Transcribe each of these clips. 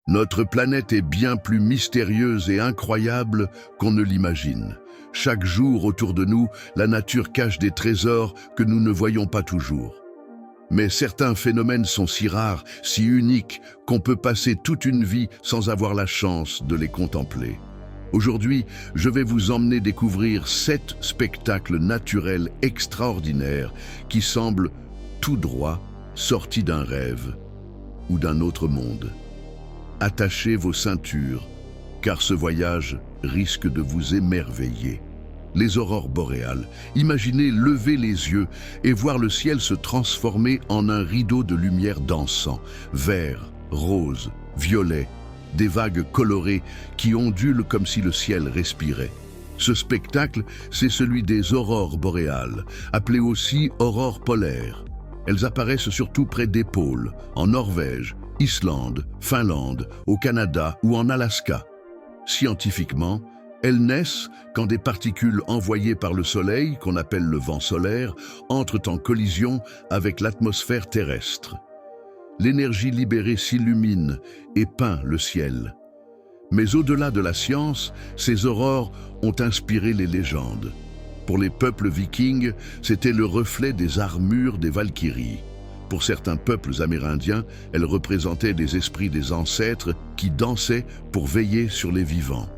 Notre planète est bien plus mystérieuse et incroyable qu'on ne l'imagine. Chaque jour autour de nous, la nature cache des trésors que nous ne voyons pas toujours. Mais certains phénomènes sont si rares, si uniques, qu'on peut passer toute une vie sans avoir la chance de les contempler. Aujourd'hui, je vais vous emmener découvrir 7 spectacles naturels extraordinaires qui semblent tout droit sortis d'un rêve ou d'un autre monde. Attachez vos ceintures, car ce voyage risque de vous émerveiller. Les aurores boréales. Imaginez lever les yeux et voir le ciel se transformer en un rideau de lumière dansant, vert, rose, violet, des vagues colorées qui ondulent comme si le ciel respirait. Ce spectacle, c'est celui des aurores boréales, appelées aussi aurores polaires. Elles apparaissent surtout près des pôles, en Norvège, Islande, Finlande, au Canada ou en Alaska. Scientifiquement, elles naissent quand des particules envoyées par le Soleil, qu'on appelle le vent solaire, entrent en collision avec l'atmosphère terrestre. L'énergie libérée s'illumine et peint le ciel. Mais au-delà de la science, ces aurores ont inspiré les légendes. Pour les peuples vikings, c'était le reflet des armures des Valkyries. Pour certains peuples amérindiens, elles représentaient des esprits des ancêtres qui dansaient pour veiller sur les vivants.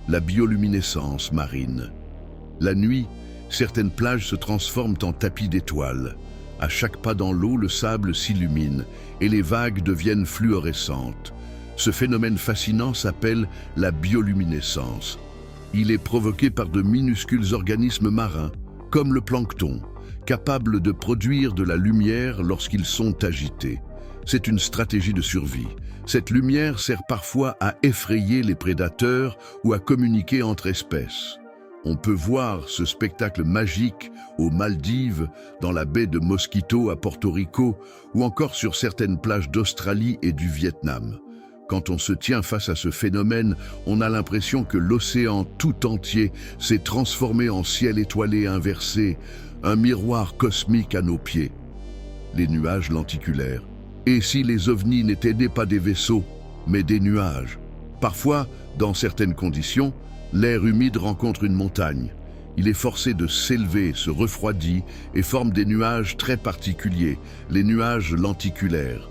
La bioluminescence marine. La nuit, certaines plages se transforment en tapis d'étoiles. À chaque pas dans l'eau, le sable s'illumine et les vagues deviennent fluorescentes. Ce phénomène fascinant s'appelle la bioluminescence. Il est provoqué par de minuscules organismes marins, comme le plancton, capables de produire de la lumière lorsqu'ils sont agités. C'est une stratégie de survie. Cette lumière sert parfois à effrayer les prédateurs ou à communiquer entre espèces. On peut voir ce spectacle magique aux Maldives, dans la baie de Mosquito à Porto Rico ou encore sur certaines plages d'Australie et du Vietnam. Quand on se tient face à ce phénomène, on a l'impression que l'océan tout entier s'est transformé en ciel étoilé inversé, un miroir cosmique à nos pieds. Les nuages lenticulaires. Et si les ovnis n'étaient pas des vaisseaux, mais des nuages? Parfois, dans certaines conditions, l'air humide rencontre une montagne. Il est forcé de s'élever, se refroidit et forme des nuages très particuliers, les nuages lenticulaires.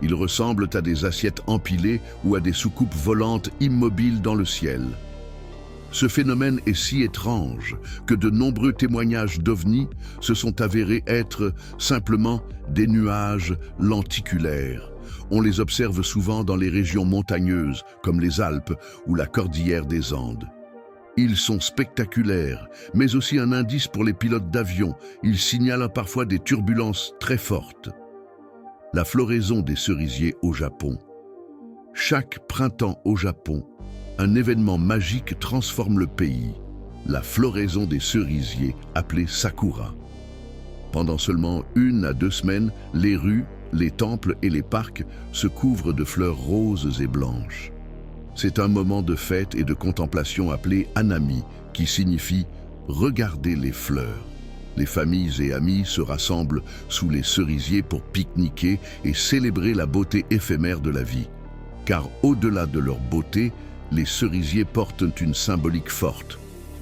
Ils ressemblent à des assiettes empilées ou à des soucoupes volantes immobiles dans le ciel. Ce phénomène est si étrange que de nombreux témoignages d'ovnis se sont avérés être simplement des nuages lenticulaires. On les observe souvent dans les régions montagneuses, comme les Alpes ou la cordillère des Andes. Ils sont spectaculaires, mais aussi un indice pour les pilotes d'avion. Ils signalent parfois des turbulences très fortes. La floraison des cerisiers au Japon. Chaque printemps au Japon, un événement magique transforme le pays, la floraison des cerisiers, appelée Sakura. Pendant seulement 1 à 2 semaines, les rues, les temples et les parcs se couvrent de fleurs roses et blanches. C'est un moment de fête et de contemplation appelé Hanami, qui signifie « regarder les fleurs ». Les familles et amis se rassemblent sous les cerisiers pour pique-niquer et célébrer la beauté éphémère de la vie. Car au-delà de leur beauté, les cerisiers portent une symbolique forte.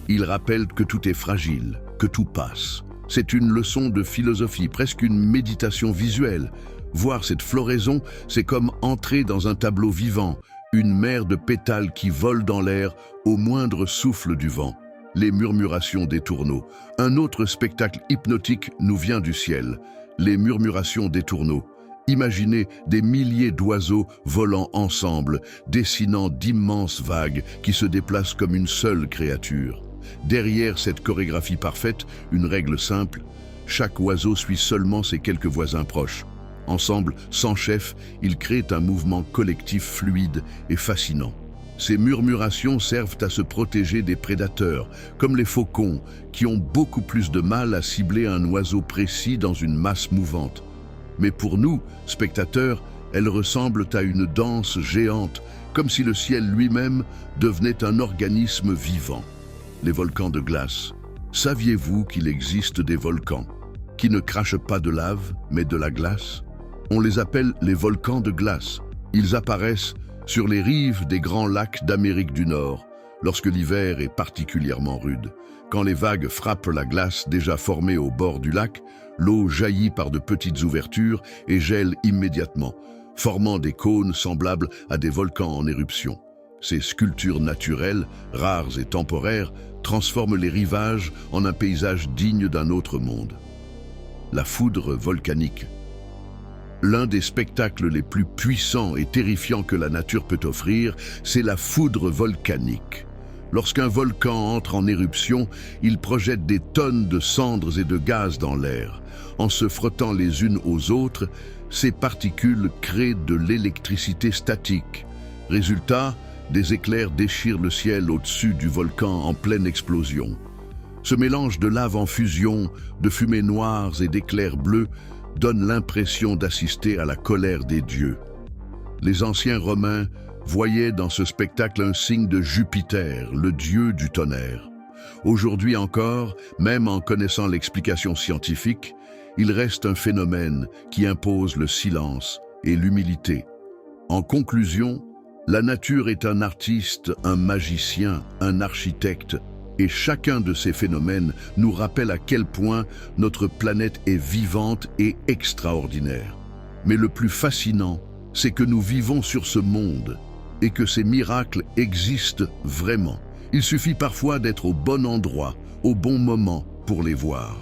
Ils rappellent que tout est fragile, que tout passe. C'est une leçon de philosophie, presque une méditation visuelle. Voir cette floraison, c'est comme entrer dans un tableau vivant, une mer de pétales qui vole dans l'air au moindre souffle du vent. Les murmurations des tourneaux. Un autre spectacle hypnotique nous vient du ciel. Les murmurations des tourneaux. Imaginez des milliers d'oiseaux volant ensemble, dessinant d'immenses vagues qui se déplacent comme une seule créature. Derrière cette chorégraphie parfaite, une règle simple, chaque oiseau suit seulement ses quelques voisins proches. Ensemble, sans chef, ils créent un mouvement collectif fluide et fascinant. Ces murmurations servent à se protéger des prédateurs, comme les faucons, qui ont beaucoup plus de mal à cibler un oiseau précis dans une masse mouvante. Mais pour nous, spectateurs, elles ressemblent à une danse géante, comme si le ciel lui-même devenait un organisme vivant. Les volcans de glace. Saviez-vous qu'il existe des volcans qui ne crachent pas de lave, mais de la glace? On les appelle les volcans de glace. Ils apparaissent sur les rives des grands lacs d'Amérique du Nord, lorsque l'hiver est particulièrement rude. Quand les vagues frappent la glace déjà formée au bord du lac, l'eau jaillit par de petites ouvertures et gèle immédiatement, formant des cônes semblables à des volcans en éruption. Ces sculptures naturelles, rares et temporaires, transforment les rivages en un paysage digne d'un autre monde. La foudre volcanique. L'un des spectacles les plus puissants et terrifiants que la nature peut offrir, c'est la foudre volcanique. Lorsqu'un volcan entre en éruption, il projette des tonnes de cendres et de gaz dans l'air. En se frottant les unes aux autres, ces particules créent de l'électricité statique. Résultat, des éclairs déchirent le ciel au-dessus du volcan en pleine explosion. Ce mélange de lave en fusion, de fumées noires et d'éclairs bleus donne l'impression d'assister à la colère des dieux. Les anciens Romains voyaient dans ce spectacle un signe de Jupiter, le dieu du tonnerre. Aujourd'hui encore, même en connaissant l'explication scientifique, il reste un phénomène qui impose le silence et l'humilité. En conclusion, la nature est un artiste, un magicien, un architecte, et chacun de ces phénomènes nous rappelle à quel point notre planète est vivante et extraordinaire. Mais le plus fascinant, c'est que nous vivons sur ce monde et que ces miracles existent vraiment. Il suffit parfois d'être au bon endroit, au bon moment pour les voir.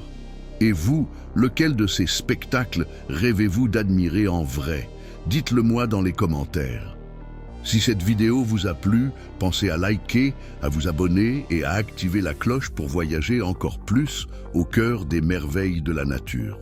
Et vous, lequel de ces spectacles rêvez-vous d'admirer en vrai? Dites-le moi dans les commentaires. Si cette vidéo vous a plu, pensez à liker, à vous abonner et à activer la cloche pour voyager encore plus au cœur des merveilles de la nature.